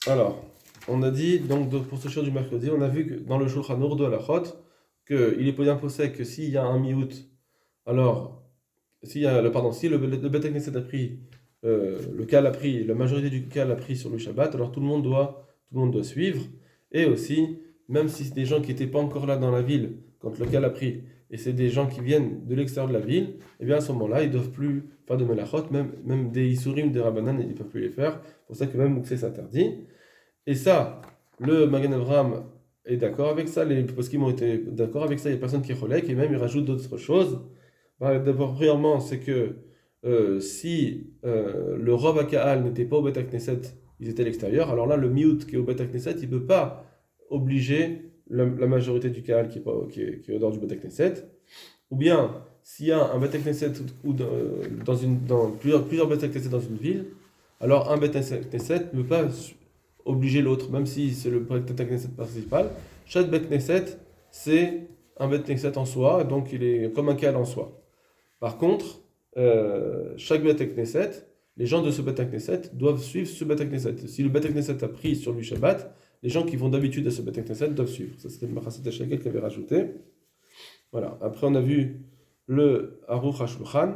Alors, on a dit, donc pour ce jour du mercredi, on a vu que dans le Shulchan Aruch de Halachot, qu'il est posé un possèque que s'il y a un miout, alors, s'il y a, pardon, si le Beth Knesset a pris, le Kal a pris, la majorité du Kal a pris sur le Shabbat, alors tout le monde doit suivre. Et aussi, même si c'est des gens qui n'étaient pas encore là dans la ville, quand le Kal a pris, et c'est des gens qui viennent de l'extérieur de la ville, et bien à ce moment-là, ils ne doivent plus faire de melachot, même des isurim, des rabbanan, ils ne peuvent plus les faire. C'est pour ça que même Mouksé s'interdit. Et ça, le Magen Avraham est d'accord avec ça, les poskim ont été d'accord avec ça, il y a personne qui est relègue, et même il rajoute d'autres choses. Bah, d'abord, premièrement, c'est que si le Rov HaKahal n'était pas au Bet HaKnesset, ils étaient à l'extérieur, alors là, le Miout qui est au Bet HaKnesset, il ne peut pas obliger la majorité du Kahal qui est au dehors du Bet HaKnesset. Ou bien, s'il y a un Bet HaKnesset ou dans plusieurs Bet HaKnesset dans une ville, alors un Bet HaKnesset ne peut pas obliger l'autre, même si c'est le Bet HaKnesset principal. Chaque Bet HaKnesset, c'est un Bet HaKnesset en soi, donc il est comme un Kahal en soi. Par contre, chaque Beth Knesset, les gens de ce Beth Knesset doivent suivre ce Beth Knesset. Si le Beth Knesset a pris sur lui Shabbat, les gens qui vont d'habitude à ce Beth Knesset doivent suivre. Ça, c'était le Machasset Shekel qui avait rajouté. Voilà. Après, on a vu le Aruch HaShulchan.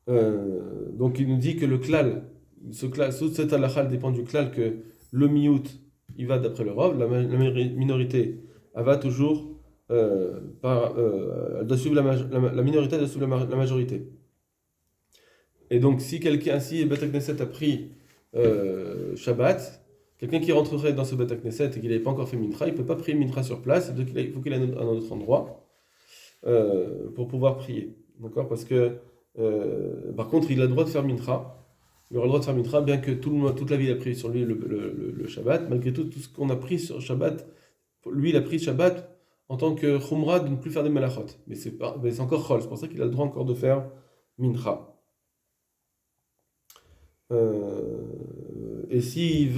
Donc, il nous dit que le klal, cette halakha dépend du klal que le miout, il va d'après le Rav, la minorité, elle va toujours elle doit suivre la minorité doit suivre la majorité. Et donc, si Beth Knesset a pris Shabbat, quelqu'un qui rentrerait dans ce Beth Knesset et qu'il n'avait pas encore fait Mincha, il ne peut pas prier Mincha sur place, donc il faut qu'il ait un autre endroit pour pouvoir prier. D'accord? Parce que, par contre, il a le droit de faire Mincha. Il aura le droit de faire Mincha, bien que toute la ville a pris sur lui le Shabbat. Malgré tout, tout ce qu'on a pris sur Shabbat, lui, il a pris Shabbat en tant que Khumra de ne plus faire des Malachot. Mais c'est encore Chol, c'est pour ça qu'il a le droit encore de faire Mincha. Et s'ils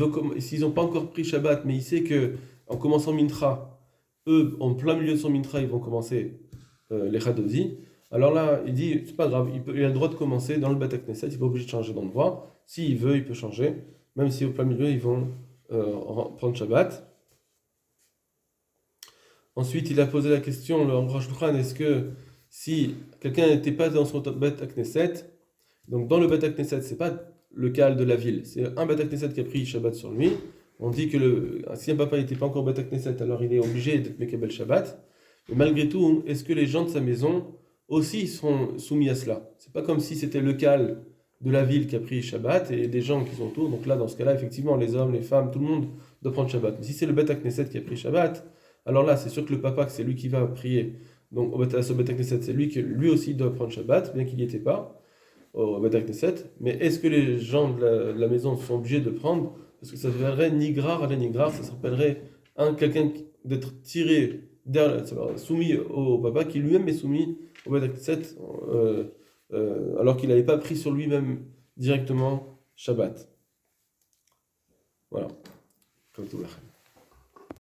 n'ont pas encore pris Shabbat, mais il sait que en commençant Mincha, eux, en plein milieu de son Mincha, ils vont commencer les Chadozi. Alors là, il dit, c'est pas grave, il a le droit de commencer dans le Beth Knesset, il n'est pas obligé de changer d'endroit. S'il veut, il peut changer, même si au plein milieu, ils vont prendre Shabbat. Ensuite, il a posé la question, le Rosh Hashanah, est-ce que si quelqu'un n'était pas dans son Beth Knesset, donc dans le Beth Knesset, c'est pas le Kahal de la ville, c'est un Beth Knesset qui a pris Shabbat sur lui. On dit que si un papa n'était pas encore Beth Knesset, alors il est obligé d'être Mekabel Shabbat. Mais malgré tout, est-ce que les gens de sa maison aussi sont soumis à cela? C'est pas comme si c'était le Kahal de la ville qui a pris Shabbat et des gens qui sont autour. Donc là, dans ce cas-là, effectivement, les hommes, les femmes, tout le monde doit prendre Shabbat. Mais si c'est le Beth Knesset qui a pris Shabbat, alors là, c'est sûr que le papa, c'est lui qui va prier. Donc à ce Beth Knesset, c'est lui qui lui aussi doit prendre Shabbat, bien qu'il n'y était pas au Beth Knesset. Mais est-ce que les gens de la maison sont obligés de prendre? Parce que ça s'appellerait nigrar à la nigrar, ça s'appellerait quelqu'un d'être tiré, soumis au papa, qui lui-même est soumis au Beth Knesset, alors qu'il n'avait pas pris sur lui-même directement Shabbat. Voilà. Comme tout